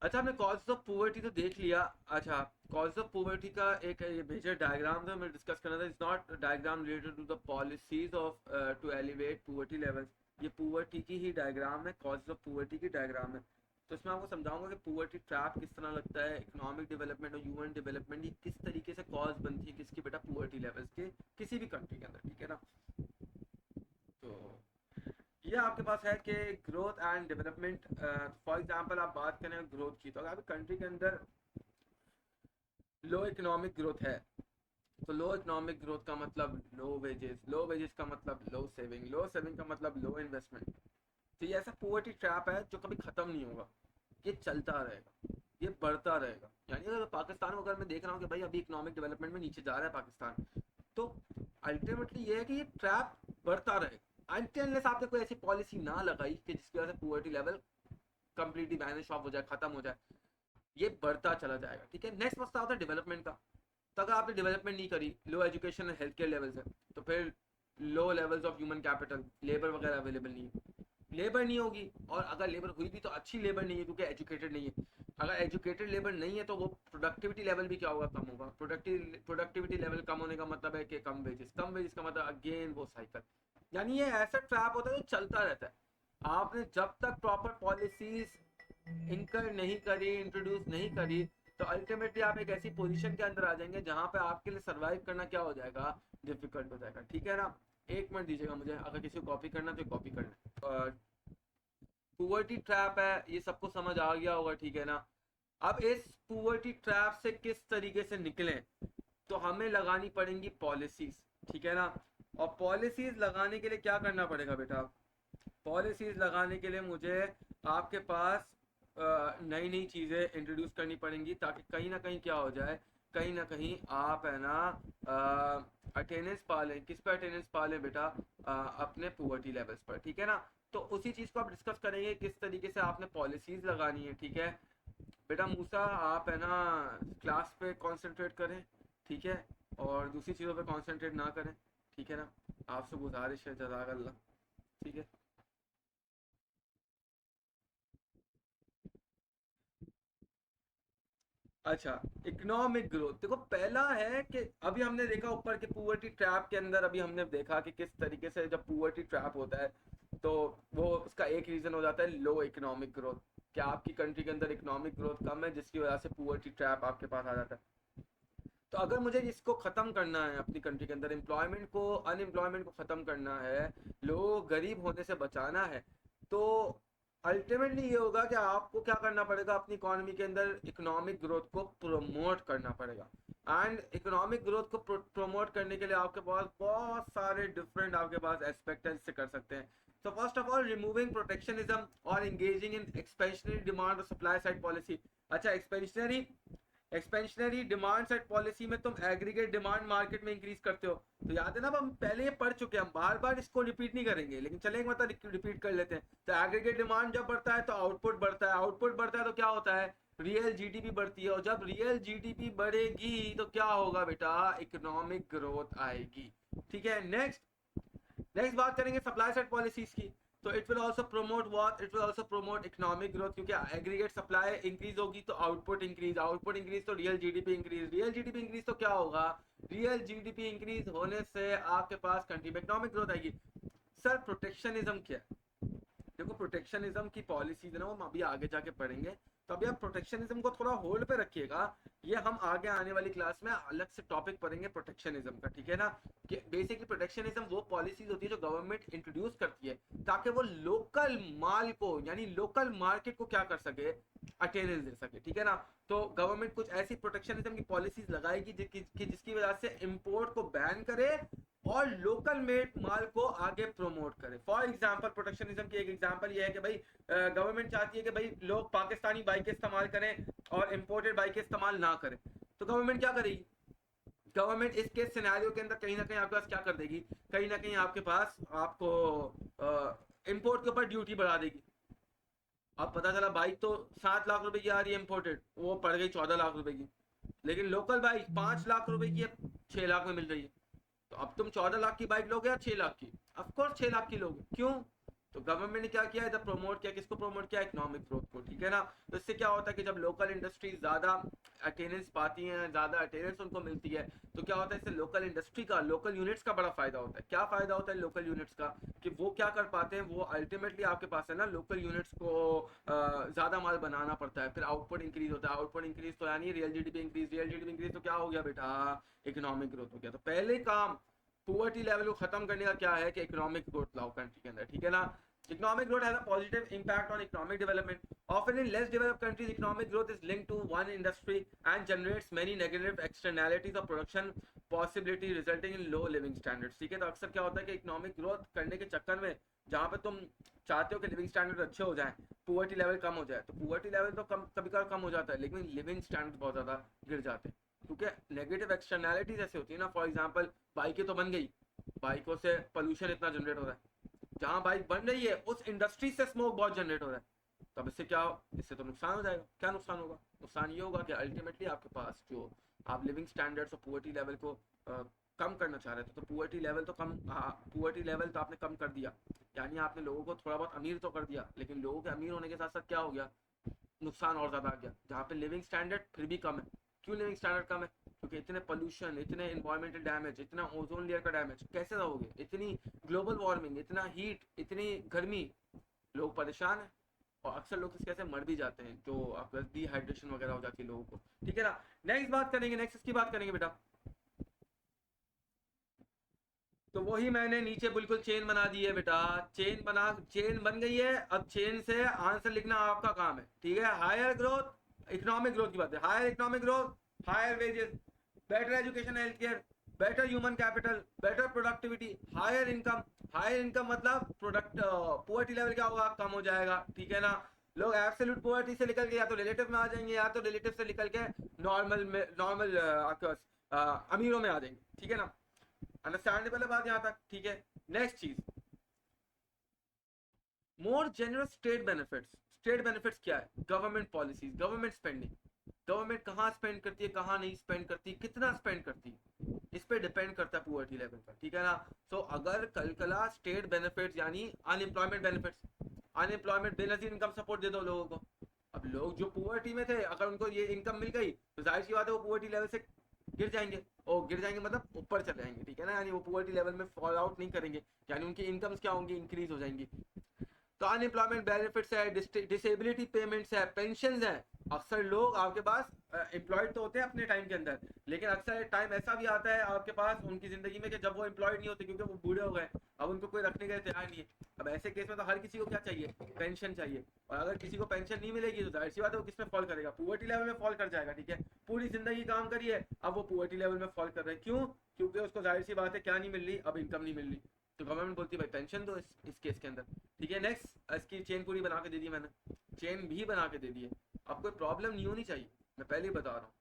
अच्छा, हमने causes of poverty तो देख लिया। अच्छा, कॉजेज ऑफ पुअर्टी का एक मेजर डायग्राम था मैं डिस्कस करना था। It's not diagram related to the policies of to elevate poverty levels. ये पुअर्टी की ही डायग्राम है, कॉजेज ऑफ पुअर्टी की डायग्राम है। तो इसमें आपको समझाऊंगा कि पुअर्टी ट्रैप किस तरह लगता है, इकोनॉमिक डेवलपमेंट और ह्यूमन डेवलपमेंट ये किस तरीके से कॉज बनती है किसकी बेटा, पुअर्टी लेवल्स के किसी भी कंट्री के अंदर, ठीक है ना। तो ये आपके पास है कि growth and development. For example आप बात करें ग्रोथ की, तो अगर आपकी कंट्री के अंदर लो इकोनॉमिक ग्रोथ है, तो लो इकोनॉमिक ग्रोथ का मतलब लो वेजेस, लो वेजेस का मतलब लो सेविंग, लो सेविंग का मतलब लो इन्वेस्टमेंट। तो ये ऐसा पोवर्टी ट्रैप है जो कभी खत्म नहीं होगा, ये चलता रहेगा, ये बढ़ता रहेगा। यानी अगर पाकिस्तान को अगर मैं देख रहा हूँ कि भाई अभी इकोनॉमिक डेवलपमेंट में नीचे जा रहा है पाकिस्तान, तो अल्टीमेटली ये है कि ये ट्रैप बढ़ता रहेगा अनटिल आपने कोई ऐसी पॉलिसी ना लगाई कि जिसकी वजह से poverty level completely vanish of हो जाए, खत्म हो जाए। ये बढ़ता चला जाएगा, ठीक है। नेक्स्ट मसला होता है डेवलपमेंट का। तो अगर आपने डेवलपमेंट नहीं करी, low education and health care levels है, तो फिर low levels of human capital, labour वगैरह अवेलेबल नहीं है, लेबर नहीं होगी। और अगर लेबर हुई भी तो अच्छी लेबर नहीं है क्योंकि एजुकेटेड नहीं है। अगर एजुकेटेड लेबर नहीं है तो वो प्रोडक्टिविटी लेवल भी क्या होगा, कम होगा। प्रोडक्टिविटी लेवल कम होने का मतलब है कि कम वेजेस, कम वेजेस का मतलब अगेन वो साइकिल। यानी ये ऐसा ट्रैप होता है जो चलता रहता है। आपने जब तक प्रॉपर पॉलिसीज इनकर नहीं करी, इंट्रोड्यूस नहीं करी, तो अल्टीमेटली आप एक ऐसी पोजीशन के अंदर आ जाएंगे जहां पे आपके लिए सरवाइव करना क्या हो जाएगा, डिफिकल्ट हो जाएगा, ठीक है ना। एक मिनट दीजिएगा मुझे, अगर किसी को कॉपी करना तो कॉपी करना। पुअर्टी ट्रैप है, ये सबको समझ आ गया होगा, ठीक है ना। अब इस पुअर्टी ट्रैप से किस तरीके से निकलें, तो हमें लगानी पड़ेंगी पॉलिसीज, ठीक है ना। और पॉलिसीज लगाने के लिए क्या करना पड़ेगा बेटा, पॉलिसीज लगाने के लिए मुझे आपके पास नई नई चीज़ें इंट्रोड्यूस करनी पड़ेंगी, ताकि कहीं ना कहीं क्या हो जाए, कहीं ना कहीं आप है ना अटेंडेंस पा लें। किस पे अटेंडेंस पा लें बेटा, अपने पुअर्टी लेवल्स पर, ठीक है ना। तो उसी चीज़ को आप डिस्कस करेंगे किस तरीके से आपने पॉलिसीज लगानी है, ठीक है। बेटा मूसा, आप है ना क्लास पे कंसंट्रेट करें, ठीक है, और दूसरी चीज़ों पे कंसंट्रेट ना करें, ठीक है ना। आपसे गुजारिश है, जज़ाकल्लाह, ठीक है। अच्छा, इकोनॉमिक ग्रोथ देखो, पहला है कि अभी हमने देखा ऊपर के पुअर्टी ट्रैप के अंदर, अभी हमने देखा कि किस तरीके से जब पुअर्टी ट्रैप होता है तो वो उसका एक रीजन हो जाता है लो इकोनॉमिक ग्रोथ। क्या आपकी कंट्री के अंदर इकोनॉमिक ग्रोथ कम है जिसकी वजह से पुअर्टी ट्रैप आपके पास आ जाता है। तो अगर मुझे इसको खत्म करना है अपनी कंट्री के अंदर, एम्प्लॉयमेंट को, अनएम्प्लॉयमेंट को खत्म करना है, लोगों को गरीब होने से बचाना है, तो अल्टीमेटली ये होगा कि आपको क्या करना पड़ेगा, अपनी इकोनॉमी के अंदर इकोनॉमिक ग्रोथ को प्रमोट करना पड़ेगा। एंड इकोनॉमिक ग्रोथ को प्रमोट करने के लिए आपके पास बहुत सारे डिफरेंट आपके पास एस्पेक्ट से कर सकते हैं। So first of all, removing protectionism or engaging in expansionary demand or supply side policy। अच्छा, एक्सपेंशनरी डिमांड साइड पॉलिसी में तुम एग्रीगेट डिमांड मार्केट में इंक्रीज करते हो। तो याद है ना, हम पहले ये पढ़ चुके हैं, हम बार बार इसको रिपीट नहीं करेंगे, लेकिन चलें एक मतलब रिपीट कर लेते हैं। तो एग्रीगेट डिमांड जब बढ़ता है तो आउटपुट बढ़ता है, आउटपुट बढ़ता है तो क्या होता है, रियल जीडीपी बढ़ती है। और जब रियल जीडीपी बढ़ेगी तो क्या होगा बेटा, इकोनॉमिक ग्रोथ आएगी, ठीक है। नेक्स्ट, नेक्स्ट बात करेंगे सप्लाई साइड पॉलिसीज की। तो it will also promote what, it will also promote economic growth, क्योंकि एग्रीगेट सप्लाई इंक्रीज होगी तो आउटपुट इंक्रीज, आउटपुट इंक्रीज तो real GDP increase, real GDP increase तो क्या होगा, रियल जीडीपी इंक्रीज होने से आपके पास कंट्री में इकोनॉमिक ग्रोथ आएगी। सर प्रोटेक्शनिज्म क्या है, देखो प्रोटेक्शनिज्म की पॉलिसीज है ना, वो हम अभी आगे जाके पढ़ेंगे। तो अभी आप प्रोटेक्शनिज्म को थोड़ा होल्ड पे रखिएगा, ये हम आगे आने वाली क्लास में अलग से टॉपिक पढ़ेंगे प्रोटेक्शनिज्म का, ठीक है ना। कि बेसिकली प्रोटेक्शनिज्म वो पॉलिसीज होती है जो गवर्नमेंट इंट्रोड्यूस करती है ताकि वो लोकल माल को, यानी लोकल मार्केट को क्या कर सके, अटेंडेंस दे सके, ठीक है ना। तो गवर्नमेंट कुछ ऐसी प्रोटेक्शनिज्म की पॉलिसीज लगाएगी जिसकी वजह से इंपोर्ट को बैन करे और लोकल मेड माल को आगे प्रमोट करे। फॉर एग्जाम्पल, प्रोटेक्शनिज्म की एक एग्जाम्पल ये है कि भाई गवर्नमेंट चाहती है कि भाई लोग पाकिस्तानी बाइक इस्तेमाल करें और इम्पोर्टेड बाइक इस्तेमाल ना करें। तो गवर्नमेंट क्या करेगी, गवर्नमेंट इसके सिनेरियो के अंदर कहीं ना कहीं आपके पास क्या कर देगी, कहीं ना कहीं आपके पास आपको इम्पोर्ट के ऊपर ड्यूटी बढ़ा देगी। अब पता चला बाइक तो 7 लाख रुपए की आ रही है इम्पोर्टेड, वो पड़ गई 14 लाख रुपए की, लेकिन लोकल बाइक 5 लाख रुपए की है, 6 लाख में मिल रही है। तो अब तुम 14 लाख की बाइक लोगे या 6 लाख की, ऑफकोर्स 6 लाख की लोगे, क्यों, तो गवर्नमेंट ने क्या किया, इधर प्रमोट किया, किसको प्रमोट किया, इकोनॉमिक ग्रोथ को, ठीक है ना। तो इससे क्या होता है कि जब लोकल इंडस्ट्री ज्यादा अटेंडेंस पाती हैं, ज्यादा अटेंडेंस उनको मिलती है, तो क्या होता है इससे लोकल इंडस्ट्री का, लोकल यूनिट्स का बड़ा फायदा होता है। क्या फायदा होता है लोकल यूनिट्स का, कि वो क्या कर पाते हैं, वो अल्टीमेटली आपके पास है ना, लोकल यूनिट्स को ज्यादा माल बनाना पड़ता है, फिर आउटपुट इंक्रीज होता है, आउटपुट इंक्रीज तो यानी real GDP increase, real GDP increase तो क्या हो गया बेटा, इकोनॉमिक ग्रोथ हो गया। तो पहले काम पुअर्टी लेवल को खत्म करने का क्या है कि इकोनॉमिक ग्रोथ लाओ कंट्री के अंदर, ठीक है ना। Economic growth has a positive impact on economic development. Often in less developed countries, economic growth is linked to one industry and generates many negative externalities of production possibility resulting in low living standards. ठीक है, तो अक्सर क्या होता है कि economic growth करने के चक्कर में जहाँ पे तुम चाहते हो कि लिविंग स्टैंडर्ड अच्छे हो जाएं, पुअर्टी लेवल कम हो जाए, तो पुअर्टी लेवल तो कम कभी कम हो जाता है, लेकिन लिविंग स्टैंडर्ड बहुत ज़्यादा गिर जाते हैं, क्योंकि नेगेटिव एक्सटर्नैलिटीज ऐसी होती है ना। फॉर एग्जाम्पल बाइकें तो बन गई, बाइकों से पोल्यूशन इतना जनरेट हो रहा है, जहां बाइक बन रही है उस इंडस्ट्री से स्मोक बहुत जनरेट हो रहा है, तब इससे क्या, इससे तो नुकसान हो जाएगा। क्या नुकसान होगा, नुकसान ये होगा कि अल्टीमेटली आपके पास जो आप लिविंग स्टैंडर्ड्स और पुअर्टी लेवल को कम करना चाह रहे थे, तो पुअर्टी लेवल तो कम, पुअर्टी लेवल तो आपने कम कर दिया, यानी आपने लोगों को थोड़ा बहुत अमीर तो कर दिया, लेकिन लोगों के अमीर होने के साथ साथ क्या हो गया, नुकसान और ज़्यादा आ गया। जहाँ पे लिविंग स्टैंडर्ड फिर भी कम है, क्यों लिविंग स्टैंडर्ड कम है, क्योंकि इतने पोल्यूशन, इतने इन्वायरमेंटल डैमेज, इतना ओजोन लेयर का डैमेज कैसे रहोगे, इतनी ग्लोबल वार्मिंग, इतना हीट, इतनी गर्मी, लोग परेशान हैं, और अक्सर लोग इसके ऐसे मर भी जाते हैं, जो आपका डिहाइड्रेशन वगैरह हो जाती है लोगों को, ठीक है ना। नेक्स्ट बात करेंगे, नेक्स्ट इसकी बात करेंगे बेटा, तो वही मैंने नीचे बिल्कुल चेन बना दी है बेटा, चेन बन गई है, अब चेन से आंसर लिखना आपका काम है, ठीक है। हायर ग्रोथ, इकोनॉमिक ग्रोथ की बात है, higher economic growth, higher wages, better education, health care, better human capital, better productivity, higher income मतलब प्रोडक्ट, पुअर्टी लेवल क्या होगा, कम हो जाएगा, ठीक है ना। लोग एब्सोल्यूट पुअर्टी से निकल के या तो रिलेटिव में आ जाएंगे, या तो रिलेटिव से निकल के नॉर्मल अमीरों में आ जाएंगे, ठीक है ना। अंडरस्टैंडेबल है बात यहाँ तक, ठीक है। नेक्स्ट चीज, more generous state benefits. State benefits क्या है, government policies, government spending, government कहाँ स्पेंड करती है, कहाँ नहीं स्पेंड करती, कितना स्पेंड करती है, इस पे डिपेंड करता है पुअर्टी लेवल पर, ठीक है ना। सो अगर कलकला स्टेट बेनिफिट्स यानी अनएम्प्लॉयमेंट बेनिफिट्स, अनएम्प्लॉयमेंट बेनजीर इनकम सपोर्ट दे दो लोगों को, अब लोग जो पुअर्टी में थे अगर उनको ये इनकम मिल गई तो जाहिर सी बात है वो पुअर्टी लेवल से गिर जाएंगे, और गिर जाएंगे मतलब ऊपर चले जाएंगे, ठीक है ना, यानी वो पुअर्टी लेवल में फॉल आउट नहीं करेंगे, यानी उनकी इनकम्स क्या होंगी, इंक्रीज हो जाएंगी। तो अनएम्प्लॉयमेंट बेनिफिट्स है, डिसेबिलिटी पेमेंट्स है, पेंशन है। अक्सर लोग आपके पास एम्प्लॉयड तो होते हैं अपने टाइम के अंदर, लेकिन अक्सर टाइम ऐसा भी आता है आपके पास उनकी जिंदगी में कि जब वो एम्प्लॉयड नहीं होते क्योंकि वो बूढ़े हो गए, अब उनको कोई रखने का तैयार नहीं है। अब ऐसे केस में तो हर किसी को क्या चाहिए, पेंशन चाहिए, और अगर किसी को पेंशन नहीं मिलेगी तो जाहिर सी बात है वो किस में फॉल करेगा, पुअर्टी लेवल में फॉल कर जाएगा, ठीक है। पूरी जिंदगी काम करिए, अब वो पुअर्टी लेवल में फॉल कर रहे हैं, क्यों, क्योंकि उसको जाहिर सी बात है क्या नहीं मिल रही, अब इनकम नहीं मिल रही, तो गवर्नमेंट बोलती है भाई पेंशन दो इस केस के अंदर, ठीक है। नेक्स्ट, इसकी चेन पूरी बना के दे दी मैंने, चेन भी बना के दे दी है, अब कोई प्रॉब्लम नहीं होनी चाहिए, मैं पहले ही बता रहा हूँ,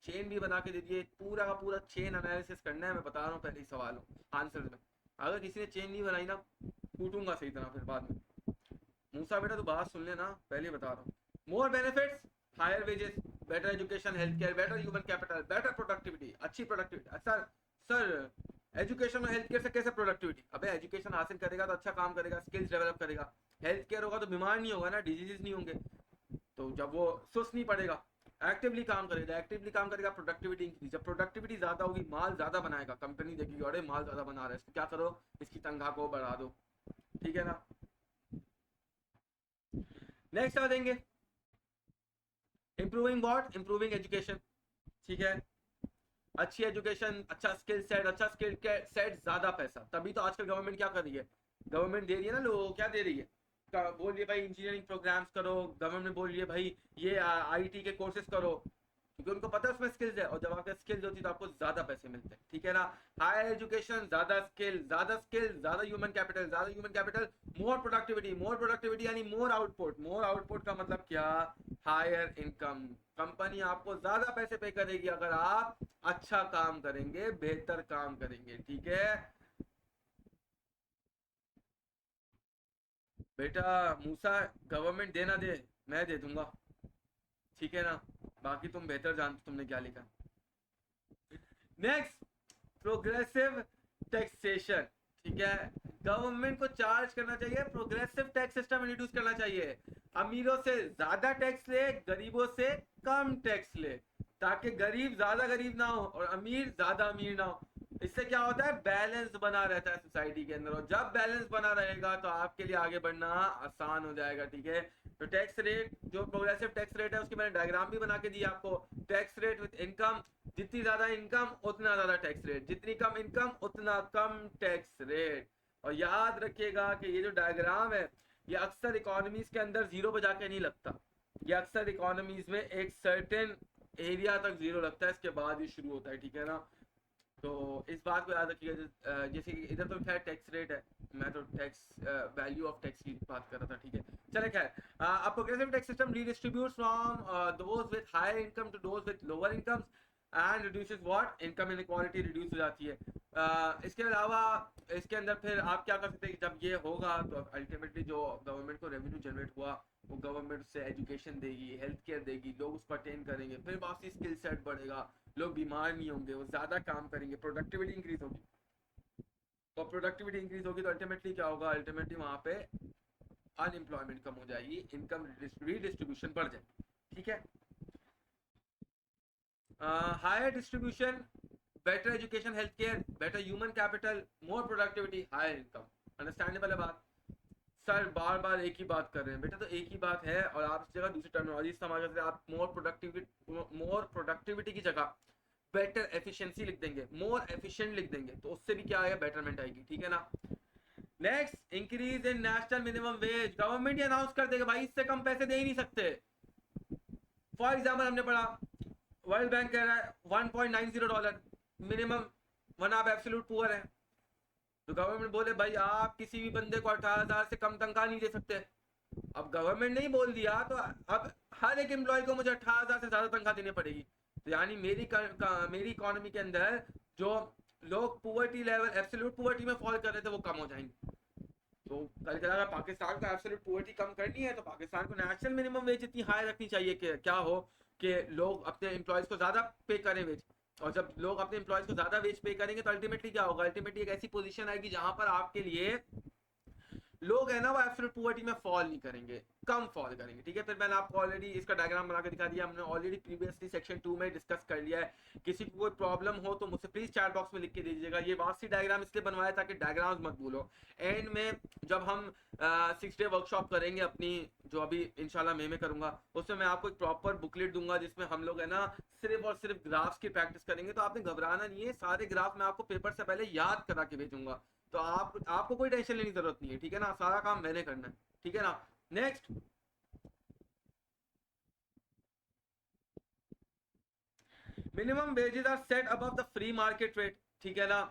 चेन भी बना के दे दिए, पूरा का पूरा चेन एनालिसिस करना है, मैं बता रहा हूँ पहले ही सवालों आंसर में। अगर किसी ने चेन नहीं बनाई ना, कूटूंगा सही तरह फिर बाद में, मूसा बेटा तो बात सुन लेना, पहले ही बता रहा हूँ। More benefits, higher wages, better education, health care, better human capital, better productivity, अच्छी प्रोडक्टिविटी। सर सर एजुकेशन और हेल्थ केयर से कैसे प्रोडक्टिविटी, अबे एजुकेशन हासिल करेगा तो अच्छा काम करेगा, स्किल्स डेवलप करेगा, हेल्थ केयर होगा तो बीमार नहीं होगा ना, डिजीजेस नहीं होंगे, तो जब वो सुस्त नहीं पड़ेगा, एक्टिवली काम करेगा, एक्टिवली काम करेगा, प्रोडक्टिविटी इंक्रीज, जब प्रोडक्टिविटी ज्यादा होगी माल ज्यादा बनाएगा, कंपनी देखेगी अरे माल ज्यादा बना रहा है, इसको क्या करो, इसकी तनख्वाह को बढ़ा दो, ठीक है ना। नेक्स्ट आ देंगे, इंप्रूविंग व्हाट, इंप्रूविंग एजुकेशन, ठीक है। अच्छी एजुकेशन, अच्छा स्किल सेट, अच्छा स्किल सेट, ज्यादा पैसा, तभी तो आजकल गवर्नमेंट क्या कर रही है, गवर्नमेंट दे रही है ना लोगों को, क्या दे रही है, बोल रही है भाई इंजीनियरिंग प्रोग्राम्स करो, गवर्नमेंट बोल रही है भाई ये आईटी के कोर्सेज करो, क्योंकि उनको पता है उसमें स्किल्स है, और जब आपके स्किल्स होती है तो आपको ज्यादा पैसे मिलते हैं, ठीक है ना। हायर एजुकेशन, ज्यादा स्किल, ज्यादा स्किल, ज्यादा ह्यूमन कैपिटल, ज्यादा human capital, more productivity, more productivity यानी मोर आउटपुट, मोर आउटपुट का मतलब क्या, हायर इनकम, कंपनी आपको ज्यादा पैसे पे करेगी अगर आप अच्छा काम करेंगे, बेहतर काम करेंगे, ठीक है बेटा। मूसा, गवर्नमेंट देना दे, मैं दे दूंगा, ठीक है ना, बाकी तुम बेहतर जानते तुमने क्या लिखा। नेक्स्ट, प्रोग्रेसिव टैक्सेशन, ठीक है, गवर्नमेंट को चार्ज करना चाहिए, प्रोग्रेसिव टैक्स सिस्टम इंट्रोड्यूस करना चाहिए, अमीरों से ज्यादा टैक्स ले, गरीबों से कम टैक्स ले, ताकि गरीब ज्यादा गरीब ना हो और अमीर ज्यादा अमीर ना हो। इससे क्या होता है, बैलेंस बना रहता है सोसाइटी के अंदर, और जब बैलेंस बना रहेगा तो आपके लिए आगे बढ़ना आसान हो जाएगा। ठीक है, तो टैक्स रेट, जो प्रोग्रेसिव टैक्स रेट है उसकी मैंने डायग्राम भी बना के दी आपको। टैक्स रेट विद इनकम, जितनी ज्यादा इनकम उतना ज्यादा टैक्स रेट, जितनी कम इनकम उतना कम टैक्स रेट। और याद रखिएगा कि ये जो डायग्राम है ये अक्सर इकोनॉमीज के अंदर जीरो पे जाके नहीं लगता, ये अक्सर इकोनॉमीज में एक सर्टेन एरिया तक जीरो लगता है, इसके बाद ही शुरू होता है। ठीक है ना, तो इस बात को याद रखिएगा। जैसे कि इधर तो खैर टैक्स रेट है, मैं तो टैक्स वैल्यू ऑफ टैक्स की बात कर रहा था। ठीक है, चले खैर, a progressive tax system redistributes from those with higher income to those with lower incomes and reduces what, income inequality reduce हो जाती है। इसके अलावा इसके अंदर फिर आप क्या कर सकते हैं, जब ये होगा तो अल्टीमेटली जो गवर्नमेंट को रेवेन्यू जनरेट हुआ वो गवर्नमेंट से एजुकेशन देगी, हेल्थ केयर देगी, लोग उसको अटेन करेंगे, फिर वापसी स्किल सेट बढ़ेगा, लोग बीमार नहीं होंगे, वो ज्यादा काम करेंगे, प्रोडक्टिविटी इंक्रीज होगी। तो प्रोडक्टिविटी इंक्रीज होगी तो अल्टीमेटली क्या होगा, अल्टीमेटली वहां पे अनएम्प्लॉयमेंट कम हो जाएगी, इनकम रीडिस्ट्रीब्यूशन बढ़ जाएगी। ठीक है, higher distribution, better education, health care, better human capital, more productivity, higher income. Understandable है बात? सर बार बार एक ही बात कर रहे हैं बेटा, तो एक ही बात है और आप इस जगह दूसरी टर्मिनोलॉजी इस्तेमाल करते हैं। आप मोर प्रोडक्टिविटी की जगह बेटर एफिशिएंसी लिख देंगे, मोर एफिशिएंट लिख देंगे, तो उससे भी क्या आएगा, बेटरमेंट आएगी। ठीक है ना। Next, increase in national minimum wage, government he announce कर देगा भाई, इससे कम पैसे दे ही नहीं सकते। फॉर एग्जाम्पल हमने पढ़ा, वर्ल्ड बैंक कह रहा है $1.90 मिनिमम, वरना आप एब्सोल्यूट पुअर है। तो गवर्नमेंट बोले भाई आप किसी भी बंदे को 18,000 से कम तनख्वाह नहीं दे सकते। अब गवर्नमेंट ने ही बोल दिया तो अब हर एक एम्प्लॉय को मुझे 18,000 से ज्यादा तनख्वाह देनी पड़ेगी। तो यानी मेरी इकोनॉमी के अंदर जो लोग पुअर्टी लेवल, एब्सोल्यूट पुअर्टी में फॉल कर रहे थे, वो कम हो जाएंगे। तो कल के अगर पाकिस्तान को एब्सोल्यूट पुअर्टी कम करनी है तो पाकिस्तान को नेशनल मिनिमम वेज इतनी हाई रखनी चाहिए कि क्या हो, कि लोग अपने एम्प्लॉयज को ज्यादा पे करें वेज। और जब लोग अपने एम्प्लॉयज को ज्यादा वेज पे करेंगे तो अल्टीमेटली क्या होगा, अल्टीमेटली एक ऐसी पोजीशन आएगी जहां पर आपके लिए लोग है ना वो एब्सोल्यूट पॉवर्टी में फॉल नहीं करेंगे, कम फॉल करेंगे। ठीक है, फिर मैंने आपको ऑलरेडी इसका डायग्राम बना के दिखा दिया, हमने ऑलरेडी प्रीवियसली सेक्शन 2 में डिस्कस कर लिया है। किसी को कोई प्रॉब्लम हो तो मुझसे प्लीज चैट बॉक्स में लिख के दीजिएगा। ये वापसी डायग्राम इसलिए बनवाया ताकि डायग्राम्स मत भूलो। एंड में जब हम 6 डे वर्कशॉप करेंगे अपनी, जो अभी इंशाल्लाह मई में करूंगा, उसमें मैं आपको एक प्रॉपर बुकलेट दूंगा जिसमें हम लोग है ना सिर्फ और सिर्फ ग्राफ्स की प्रैक्टिस करेंगे। तो आपने घबराना नहीं है, सारे ग्राफ मैं आपको पेपर से पहले याद करा के भेजूंगा, तो आपको कोई टेंशन लेने की जरूरत नहीं है। ठीक है ना, सारा काम मैंने करना है। ठीक है ना। Next, minimum wages are set above the free market rate. ठीक है ना,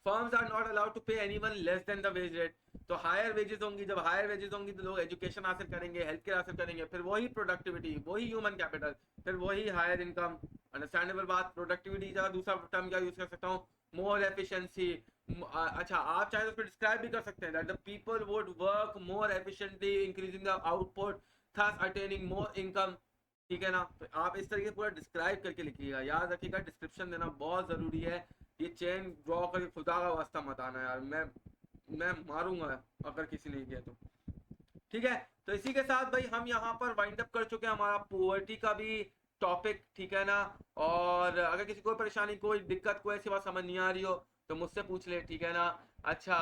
firms are not allowed to pay anyone less than the wage rate. तो हायर वेजेस होंगी, जब हायर वेजेस होंगी तो लोग एजुकेशन हासिल करेंगे, हेल्थ केयर हासिल करेंगे, फिर वही प्रोडक्टिविटी, वही ह्यूमन कैपिटल, फिर वही हायर इनकम। अंडरस्टैंडेबल बात। प्रोडक्टिविटी का दूसरा टर्म क्या यूज कर सकता हूँ, मोर एफिशिएंसी। अच्छा, आप चाहे तो उसको डिस्क्राइब भी कर सकते हैं that the people would work more efficiently increasing the output thus attaining more income. ठीक है ना, तो आप इस तरीके से पूरा डिस्क्राइब करके लिखिएगा। याद रखिएगा डिस्क्रिप्शन देना बहुत जरूरी है। ये चेन ड्रॉ करके खुदा का वास्ता मत आना यार, मैं मारूंगा अगर किसी ने किया तो। ठीक है, तो इसी के साथ भाई हम यहाँ पर वाइंड अप कर चुके हैं हमारा पोवर्टी का भी टॉपिक। ठीक है ना, और अगर किसी कोई परेशानी, कोई दिक्कत, कोई ऐसी बात समझ नहीं आ रही हो तो मुझसे पूछ ले। ठीक है ना। अच्छा,